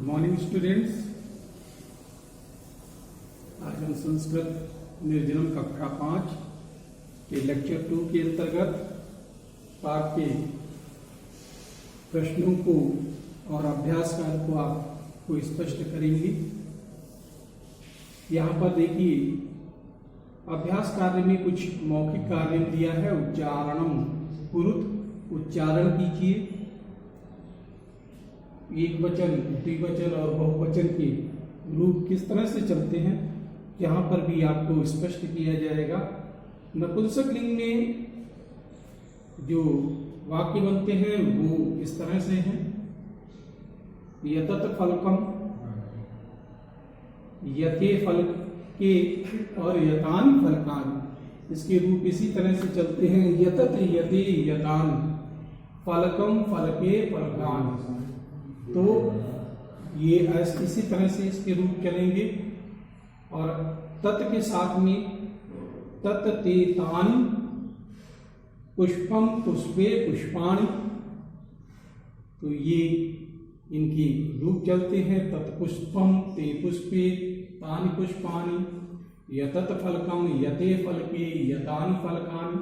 Morning students. आज हम संस्कृत निर्जनम कक्षा 5 के लेक्चर 2 के अंतर्गत पाठ के प्रश्नों को और अभ्यास कार्य को आपको स्पष्ट करेंगे। यहाँ पर देखिए, अभ्यास कार्य में कुछ मौखिक कार्य दिया है। उच्चारणम कुरुत, उच्चारण कीजिए। एक वचन, द्विवचन और बहुवचन के रूप किस तरह से चलते हैं यहाँ पर भी आपको स्पष्ट किया जाएगा। नपुंसक लिंग में जो वाक्य बनते हैं वो इस तरह से हैं। यतत फलकम, यते फलके और यतान फलकान, इसके रूप इसी तरह से चलते हैं। यतत यते यतान, फलकम फलके फलकान। तो ये इसी तरह से इसके रूप चलेंगे। और तत् के साथ में तत् ते तानि, पुष्पम पुष्पे पुष्पाणि, तो ये इनके रूप चलते हैं। तत् पुष्पम ते पुष्पे तानि पुष्पाणि, यतत फलकम यते फलके यतानि फलकानि।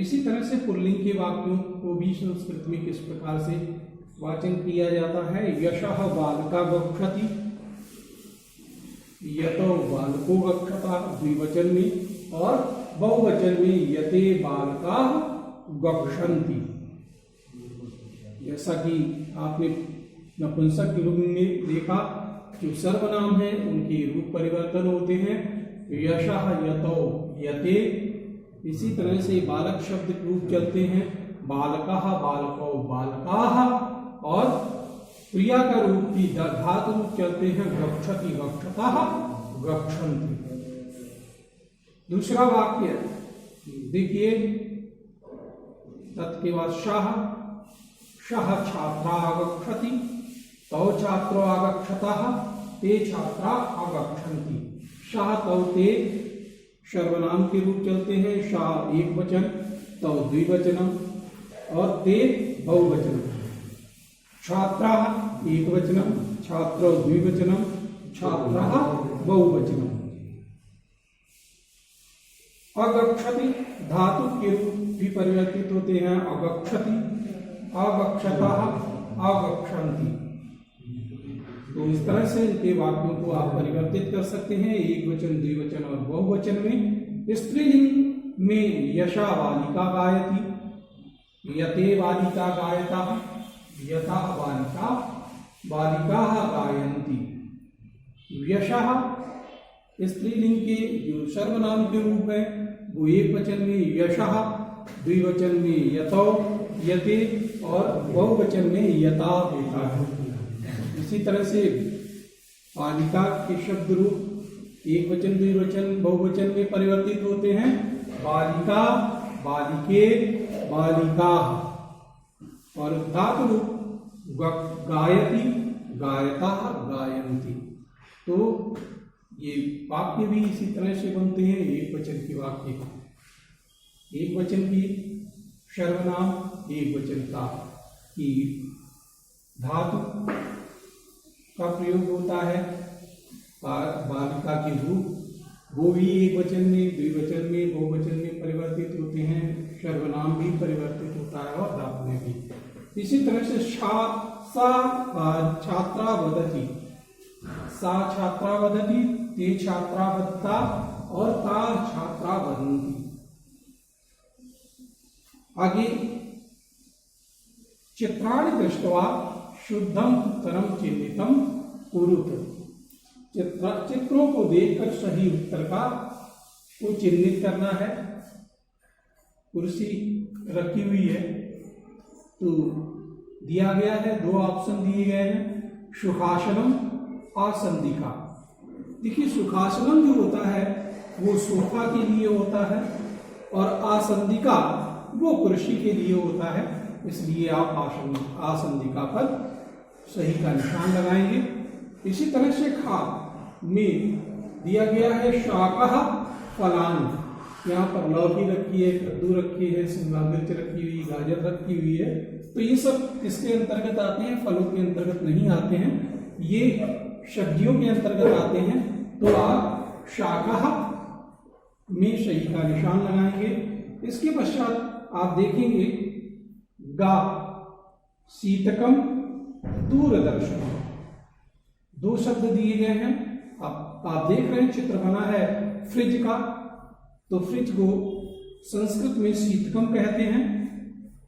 इसी तरह से पुल्लिंग के वाक्यों को भी संस्कृत में किस प्रकार से वाचन किया जाता है। यशः बालका गच्छति, यतो बालको गच्छता द्विवचन में, और बहुवचन में यते बालका गच्छन्ति। जैसा कि आपने नपुंसक लिंग में देखा, जो सर्वनाम है उनके रूप परिवर्तन होते हैं। यशः यतो यते, इसी तरह से बालक शब्द के रूप चलते हैं। बालकः बालको बालकाः, और क्रिया का रूप की धातु रूप चलते हैं। गच्छति गच्छतः गच्छन्ति। दूसरा वाक्य देखिए, तत् के बाद शः छात्रा आगच्छति, तौ छात्रो आगच्छतः, ते छात्रा आगच्छन्ति। शः तौ ते सर्वनाम के रूप चलते हैं। शः एक वचन, तौ द्विवचनम और ते बहुवचनम। छात्रा एक वचनम, छात्रो द्विवचनम, छात्राः बहुवचनम। अगच्छति धातु के रूप भी परिवर्तित होते हैं। अगच्छति, अगच्छतः, अगच्छन्ति। तो इस तरह से इनके वाक्यों को आप परिवर्तित कर सकते हैं, एक वचन, द्विवचन और बहुवचन में। स्त्रीलिंग में यशा बालिका गायति, यते बालिका गायता, यथा बालिका बालिकाः गायन्ति। यशः स्त्रीलिंग के जो सर्वनाम के रूप है वो एक वचन में यशः, द्विवचन में यतौ यते और बहुवचन में यता होता है। इसी तरह से बालिका के शब्द रूप एक वचन, द्विवचन, बहुवचन में परिवर्तित होते हैं। बालिका, बालिके, बालिकाः। और धातु रूप गायति, गायताः, गायन्ति। तो ये वाक्य भी इसी तरह से बनते हैं। एक वचन के वाक्य, एक वचन की सर्वनाम, एक वचन का की धातु का प्रयोग होता है। बालिका के रूप वो भी एक वचन में, द्विवचन में, बहुवचन में परिवर्तित होते हैं। सर्वनाम भी परिवर्तित होता है और धातु में भी। इसी तरह से सा छात्रा वदति, सा छात्रा वदति, ते छात्रा वदता और ता छात्रा वदन्ति। आगे, चित्राणि दृष्ट्वा शुद्धम उत्तरम चिन्हितम कुरुत। चित्रों को देखकर सही उत्तर को चिन्हित करना है। कुर्सी रखी हुई है तो दिया गया है, दो ऑप्शन दिए गए हैं, सुखासनम, आसंदिका। देखिए, सुखासनम जो होता है वो सोफा के लिए होता है और आसंदिका वो कुर्सी के लिए होता है। इसलिए आप आसंदिका पर सही का निशान लगाएंगे। इसी तरह से खा में दिया गया है शाकः फलानि, यहाँ पर लौकी रखी है, कद्दू रखी है, शिमला मिर्च रखी हुई, गाजर रखी हुई है, तो ये सब किसके अंतर्गत आते हैं? फलों के अंतर्गत नहीं आते हैं, ये सब्जियों के अंतर्गत आते हैं। तो आप शाकाहा में सही का निशान लगाएंगे। इसके पश्चात आप देखेंगे गा शीतकम दूरदर्शनम, दो शब्द दिए गए हैं। आप देख रहे हैं चित्र बना है फ्रिज का, तो फ्रिज को संस्कृत में शीतकम कहते हैं।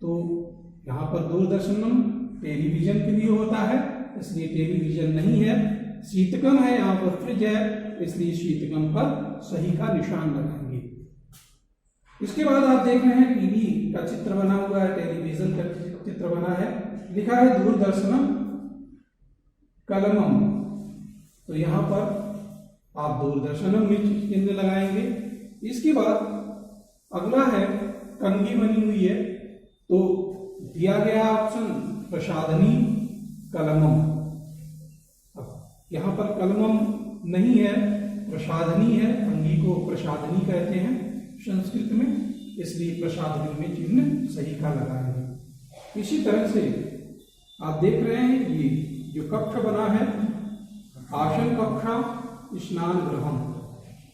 तो यहाँ पर दूरदर्शनम टेलीविजन के लिए होता है, इसलिए टेलीविजन नहीं है, शीतकम है, यहाँ पर फ्रिज है, इसलिए शीतकम पर सही का निशान लगाएंगे। इसके बाद आप देख रहे हैं टीवी का चित्र बना हुआ है, टेलीविजन का चित्र बना है, लिखा है दूरदर्शनम कलमम, तो यहाँ पर आप दूरदर्शनम में चिन्ह लगाएंगे। इसके बाद अगला है कंघी बनी हुई है, तो दिया गया ऑप्शन प्रसाधनी कलमम। अब यहाँ पर कलमम नहीं है, प्रसाधनी है, कंघी को प्रसाधनी कहते हैं संस्कृत में, इसलिए प्रसाधनी में चिन्ह सही का लगाएंगे। इसी तरह से आप देख रहे हैं ये जो कक्ष बना है आसन कक्षा स्नान गृहम,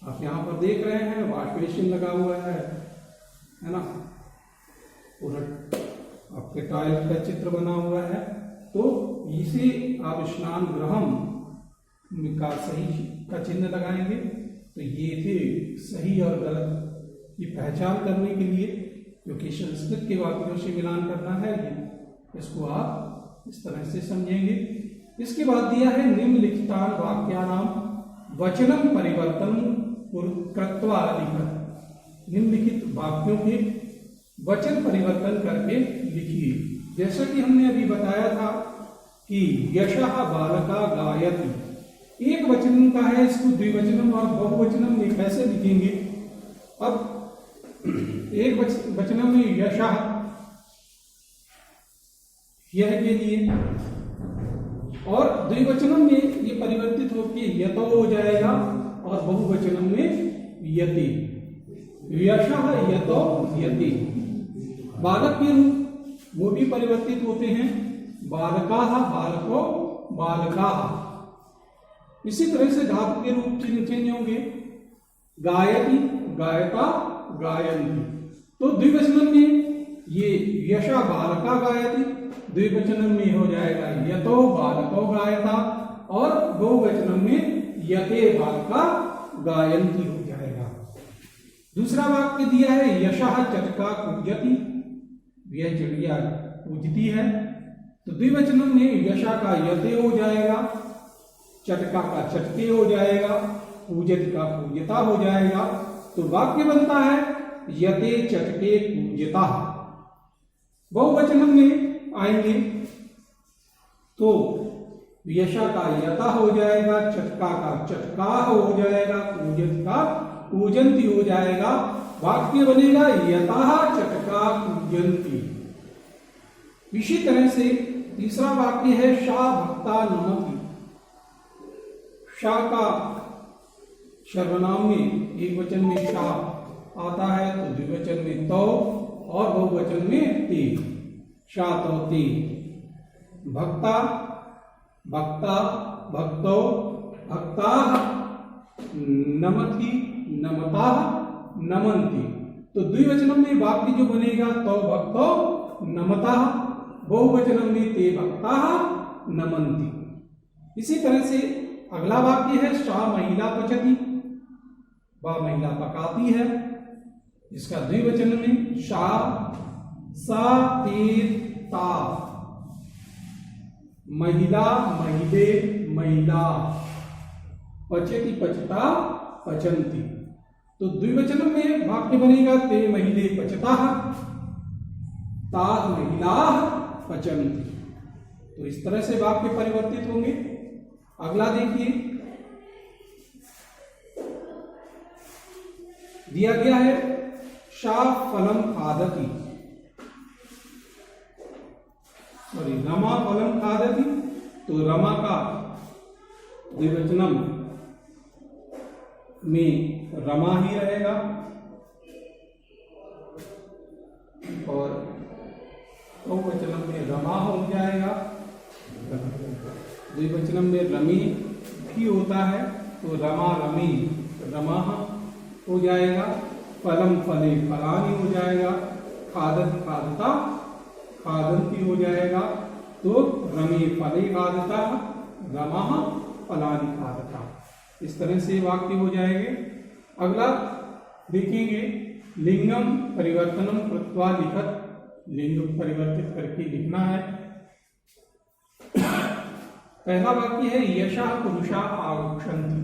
आप यहाँ पर देख रहे हैं वॉश बेसिन लगा हुआ है ना, पूरा आपके टॉयलेट का चित्र बना हुआ है, तो इसे आप स्नान गृहम का सही का चिन्ह लगाएंगे। तो ये थे सही और गलत की पहचान करने के लिए, क्योंकि संस्कृत के वाक्यों से मिलान करना है, इसको आप इस तरह से समझेंगे। इसके बाद दिया है निम्नलिखितान वाक्यानाम वचनम परिवर्तन कृत्वा लिखत, निम्नलिखित वाक्यों के वचन परिवर्तन करके लिखिए। जैसा कि हमने अभी बताया था कि यशः बालका गायति, एक वचन का है, इसको द्विवचनम और बहुवचनम में कैसे लिखेंगे? अब एक वचनम में यशः यह के लिए, और द्विवचनम में ये परिवर्तित होकर यतो हो जाएगा, और बहुवचनम में यति, यशः यतो यति। बालक के रूप वो भी परिवर्तित होते हैं, बालकाः बालको बालकाः। इसी तरह से धातु के रूप चेंज होंगे, गायति गायता गायन्ति। तो द्विवचनम में ये यशा बालका गायति, द्विवचनम में हो जाएगा यतो बालको गायता, और बहुवचनम में यते बालका गायन्ति हो जाएगा। दूसरा वाक्य दिया है यशः चटका कूजति, यह चिड़िया कूजती है, तो द्विवचनम में यशा का यते हो जाएगा, चटका का चटके हो जाएगा, कूजति का कूजता हो जाएगा। तो वाक्य बनता है यते चटके कूजता। बहुवचनम में आएंगे तो यशा का यता हो जाएगा, चटका का चटका हो जाएगा, कूजत का कूजंती हो जाएगा। वाक्य बनेगा यतः चटका कूजंती। इसी तरह से तीसरा वाक्य है शा भक्ता नमति, शा का सर्वनाम में एक वचन में शा आता है, तो द्विवचन में तो और बहुवचन में ते, शा तो ते। भक्ता भक्ता भक्तो भक्ता, नमति नमता नमन्ति। तो द्विवचनम में वाक्य जो बनेगा तो भक्तो नमता, बहुवचनम में ते भक्ता नमन्ति। इसी तरह से अगला वाक्य है सा महिला पचती, वह महिला पकाती है, इसका द्विवचन में सा सा तीर ता, महिला महिले महिला, पचती पचता पचंती। तो द्विवचन में वाक्य बनेगा ते महिले पचता, ता महिला पचंती। तो इस तरह से वाक्य परिवर्तित होंगे। अगला देखिए, दिया गया है शा फलम खादति, सॉरी रमा फलम खादति, तो रमा का द्विवचनम में रमा ही रहेगा, और बहुवचनम में रमा हो जाएगा, द्विवचनम में रमी भी होता है तो रमा रमी रमा हो जाएगा, फलम फले फलानी हो जाएगा, खादत खादता खादंती हो जाएगा, तो रमी फले खादता रमा फलानी खादता। इस तरह से वाक्य हो जाएंगे। अगला देखेंगे लिंगम परिवर्तनम कृत्वा लिखत, लिंग परिवर्तित करके लिखना है। पहला वाक्य है यशा पुरुषा आगच्छन्ति।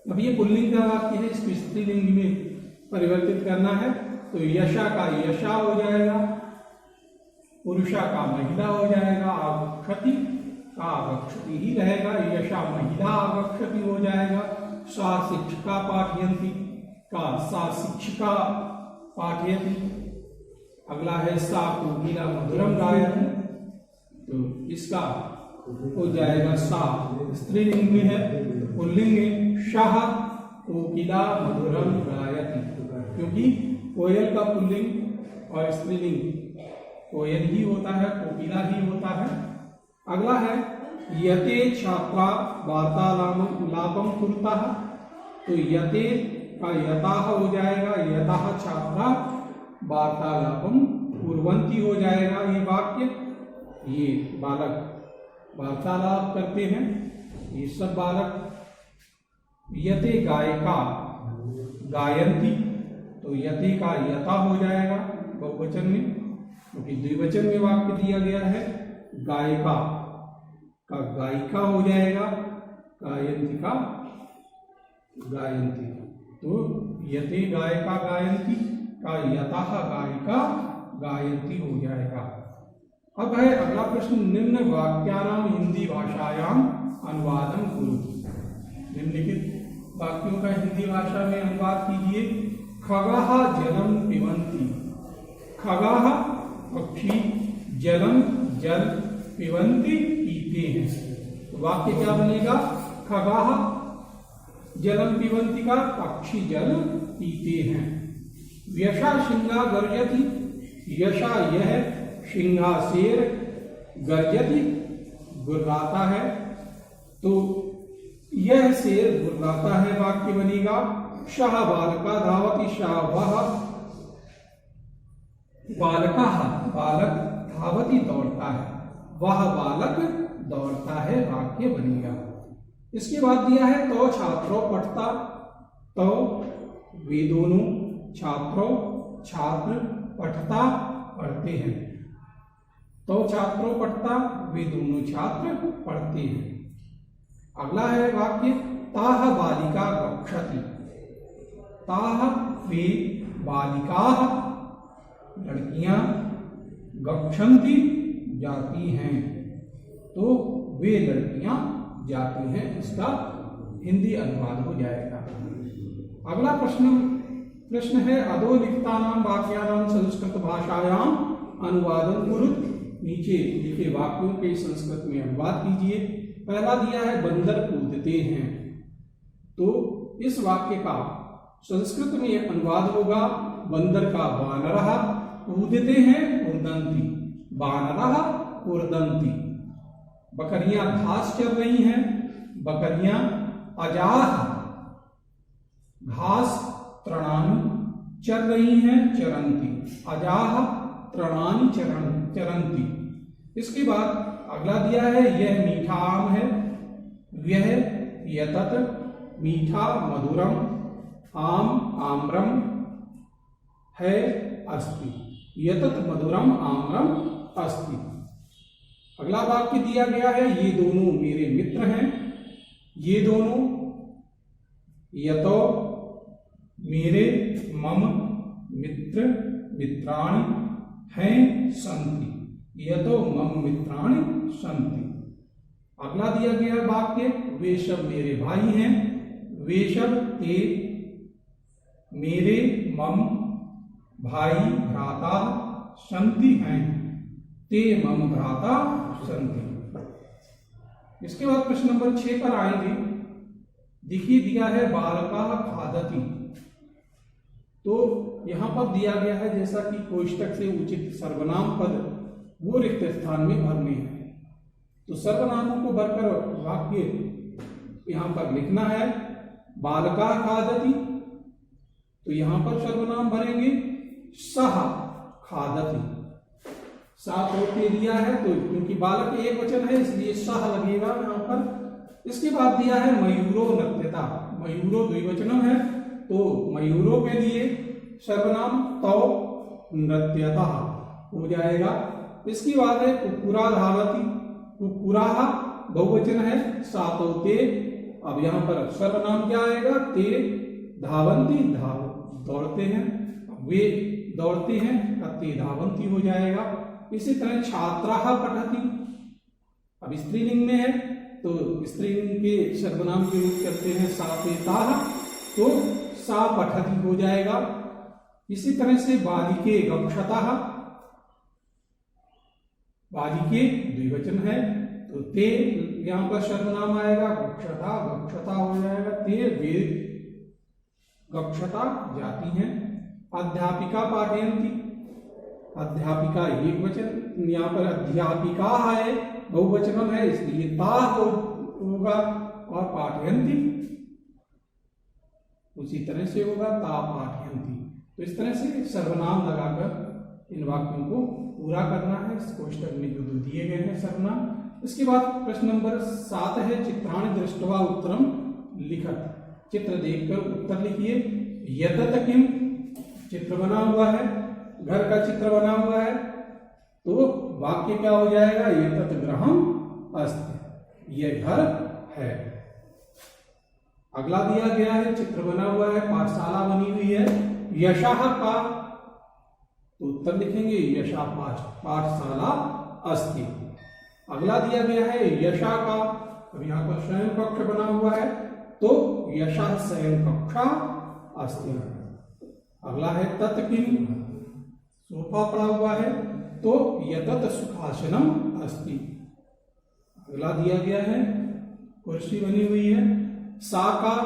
अब ये पुल्लिंग का वाक्य है, इसको स्त्रीलिंग में परिवर्तित करना है, तो यशा का यशा हो जाएगा, पुरुषा का महिला हो जाएगा, आगच्छति का आगच्छति ही रहेगा, यशा महिला आगच्छति हो जाएगा, सा शिक्षिका पाठयन्ति का सा शिक्षिका पाठयति। अगला है सा कोकिला मधुरम गायति, तो इसका हो जाएगा सा स्त्रीलिंग में है, पुल्लिंग में शाह कोकिला मधुरम गायति, क्योंकि कोयल का पुल्लिंग और स्त्रीलिंग कोयल ही होता है, कोकिला ही होता है। अगला है यते छात्रा वार्तालापम कुरुतः, तो यते का यताः हो जाएगा, यताः छात्रा वार्तालापम कुर्वन्ति हो जाएगा। ये वाक्य, ये बालक वार्तालाप करते हैं, ये सब बालक। यते गायिका गायन्ति, तो यते का यता हो जाएगा बहुवचन में, क्योंकि द्विवचन में वाक्य दिया गया है। गायिका का गायिका हो जाएगा, गायन्ति का गायन्ति, तो यते गायिका गायन्ति का यतः गायिका गायन्ति हो जाएगा। अब है अगला प्रश्न, निम्न वाक्यानाम हिंदी भाषायाम अनुवादन कुरु। निम्नलिखित वाक्यों का हिंदी भाषा में अनुवाद कीजिए। खगाः जलम पिबन्ति, खगाः पक्षी, जलम जल, पिबन्ति पीते हैं। तो वाक्य क्या बनेगा? खगाः जलम पिबन्ति का पक्षी जल पीते हैं। यशा सिंहा गर्जति, यशा यह, सिंहा शेर, गर्जति गुर्राता है, तो यह शेर गुर्राता है वाक्य बनेगा। शाह बालका धावति, शाह वह बालका बालक धावति दौड़ता है, वह बालक दौड़ता है वाक्य बनेगा। इसके बाद दिया है तो छात्रों पठता, तो वे दोनों छात्रों छात्र पठता पढ़ते हैं, तो छात्रों पठता वे दोनों छात्र पढ़ते हैं। अगला है वाक्य ताह बालिका गच्छति, ताह वे बालिकाः लड़कियां, गच्छन्ति जाती हैं, तो वे लड़कियां जाती हैं, इसका हिंदी अनुवाद हो जाएगा। अगला प्रश्न है अधोलिखितानां वाक्यानां संस्कृत भाषायाम अनुवादं कुरु। नीचे लिखे वाक्यों के संस्कृत में अनुवाद कीजिए। पहला दिया है बंदर कूदते हैं, तो इस वाक्य का संस्कृत में अनुवाद होगा बंदर का वानरः कूदते हैं कूदन्ति, वानरः कूदन्ति। बकरियां घास चर रही हैं, बकरियां अजाह घास तृणानि चर रही हैं, चरन्ति, अजाह तृणानि चरन्ति। इसके बाद अगला दिया है यह मीठा आम है, यह यतत मीठा मधुरम, आम आम्रम है अस्ति, यतत मधुरम आम्रम अस्ति। अगला वाक्य दिया गया है ये दोनों मेरे मित्र हैं, ये दोनों यतो मेरे, मम मित्र मित्राणि हैं सन्ति, यतो मम मित्राणि सन्ति। अगला दिया गया वाक्य वे सब मेरे भाई हैं, वे सब ते मेरे मम भाई भ्राता सन्ति हैं, ते मम भ्राता सन्ति। इसके बाद प्रश्न नंबर 6 पर आएंगे। देखिए दिया है बालका खादति, तो यहाँ पर दिया गया है जैसा कि कोष्टक से उचित सर्वनाम पद वो रिक्त स्थान में भरने हैं। तो सर्वनामों को भरकर वाक्य यहाँ पर लिखना है। बालका खादति, तो यहाँ पर सर्वनाम भरेंगे सह खादति। सात होते दिया है तो क्योंकि बालक एक वचन है इसलिए सह लगेगा यहाँ पर। इसके बाद दिया है मयूरो नृत्यता, मयूरो द्विवचनम है तो मयूरों के लिए सर्वनाम तौ नृत्यता हो जाएगा। इसके बाद है कुक्कुरा धावती, कुक्कुरा बहुवचन है सातों ते। अब यहाँ पर सर्वनाम क्या आएगा? ते धावंती, दौड़ते हैं, वे दौड़ते हैं, ते धावंती हो जाएगा। इसी तरह छात्रा पठती, अब स्त्रीलिंग में है तो स्त्रीलिंग के सर्वनाम के रूप करते हैं सापेता, तो सा पठती हो जाएगा। इसी तरह से बालिके गक्षता, बालिके द्विवचन है तो ते यहाँ पर सर्वनाम आएगा गक्षता, गक्षता हो जाएगा। ते वे गक्षता जाती हैं। अध्यापिका पाठयंती, अध्यापिका एक वचन, यहाँ पर अध्यापिका है बहुवचन है इसलिए ता होगा और पाठयंती उसी तरह से होगा ता पाठयंती। तो इस तरह से सर्वनाम लगाकर इन वाक्यों को पूरा करना है इस कोष्टक में जो दिए गए हैं सर्वनाम। इसके बाद प्रश्न नंबर 7 है चित्राणि दृष्ट्वा उत्तरम लिखत, चित्र देखकर उत्तर लिखिए। यतत किम, चित्र बना हुआ है, घर का चित्र बना हुआ है तो वाक्य क्या हो जाएगा? यतत गृहम अस्ति, यह घर है। अगला दिया गया है चित्र बना हुआ है, पाठशाला बनी हुई है, यशः का, तो उत्तर लिखेंगे यशा पाठशाला अस्ति। अगला दिया गया है यशा का, अब यहाँ पर शयन कक्ष बना हुआ है तो यशा शयन कक्षा अस्ति। अगला है तत् किम, सोफा पड़ा हुआ है तो यतत सुखासनम अस्ति। अगला दिया गया है कुर्सी बनी हुई है, सा का,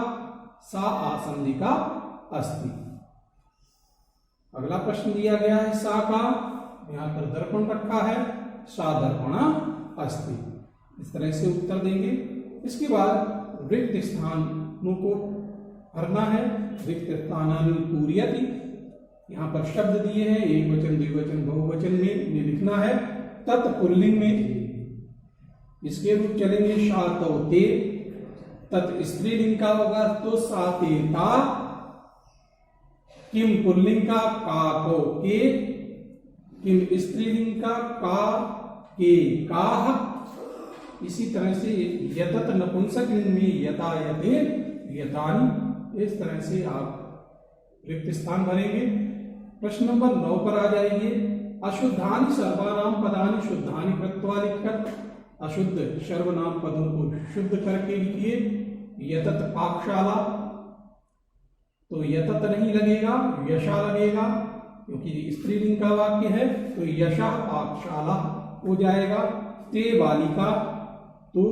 सा आसंदिका अस्ति। अगला प्रश्न दिया गया है सा का, यहाँ पर दर्पण रखा है, सा दर्पणा अस्ति। इस तरह से उत्तर देंगे। इसके बाद रिक्त स्थानों को भरना है। रिक्त स्थानानि पूरयति, यहाँ पर शब्द दिए हैं एक वचन द्विवचन बहुवचन में इन्हें लिखना है। तत् पुल्लिंग में इसके रूप चलेंगे शा तौ ते, तत् स्त्रीलिंग का होगा तो सा ते ता, किम पुल्लिंग का को के, किम स्त्रीलिंग का के काह। इसी तरह से यतत नपुंसक लिंग में यता यते यतानि। इस तरह से आप रिक्त स्थान भरेंगे। प्रश्न नंबर 9 पर आ जाइए। अशुद्धानि सर्वनाम पदानि शुद्धानि कृत्वा लिखकर, अशुद्ध सर्वनाम पदों को शुद्ध करके लिखिए। यतत पाकशाला, तो यतत नहीं लगेगा यशा लगेगा क्योंकि स्त्रीलिंग का वाक्य है तो यशा पाकशाला हो जाएगा। ते बालिका, तो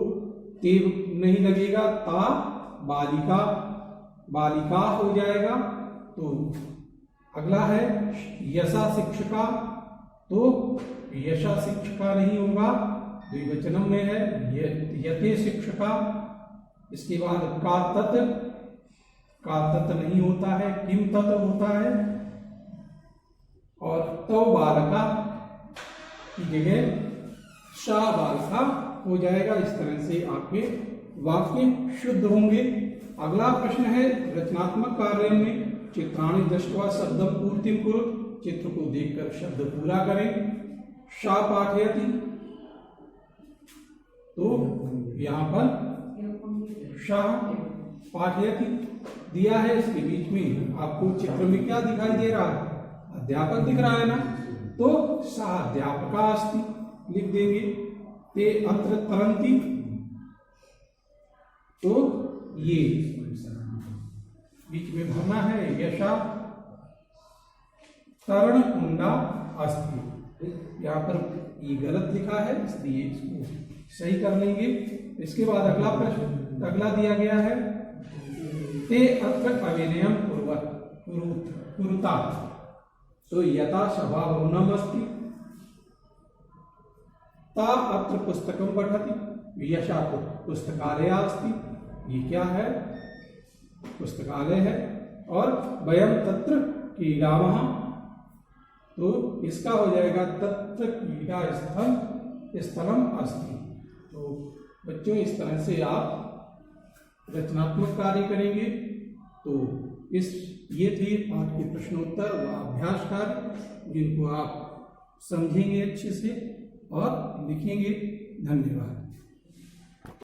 ते नहीं लगेगा ता बालिका, बालिका हो जाएगा। तो अगला है यशा शिक्षका, तो यशा शिक्षका नहीं होगा द्विवचनम में है, यते शिक्षका। इसके बाद का तत् नहीं होता है, किम तत् होता है। और तो बालका की जगह शा बालका हो जाएगा। इस तरह से आपके वाक्य शुद्ध होंगे। अगला प्रश्न है रचनात्मक कार्य में चित्राणि दृष्ट्वा शब्दम पूर्तिम कुरुत, चित्र को देखकर शब्द पूरा करें। शा पाठयति, तो यहाँ पर शा पाठयति दिया है, इसके बीच में आपको चित्र में क्या दिखाई दे रहा है? अध्यापक दिख रहा है ना, तो सा अध्यापका अस्ति लिख देंगे। ते अत्र तरंती, तो ये बीच में भरना है यशा तरण कुंडा अस्ति। यहाँ पर ये गलत लिखा है इसलिए इसको सही कर लेंगे। इसके बाद अगला प्रश्न अगला दिया गया है ते अत्र अभिनयम कुरुता, तो यथा सभाभवनम अस्ति ता अत्र पुस्तकम पठति, यशा पुस्तकालय अस्ति, ये क्या है, पुस्तकालय है, और वयम तत्र क्रीडामः, तो इसका हो जाएगा तत्र क्रीडा स्थलम अस्ति। तो बच्चों इस तरह से आप रचनात्मक कार्य करेंगे। तो ये थे पाठ के प्रश्नोत्तर व अभ्यास कार्य, जिनको आप समझेंगे अच्छे से और लिखेंगे। धन्यवाद।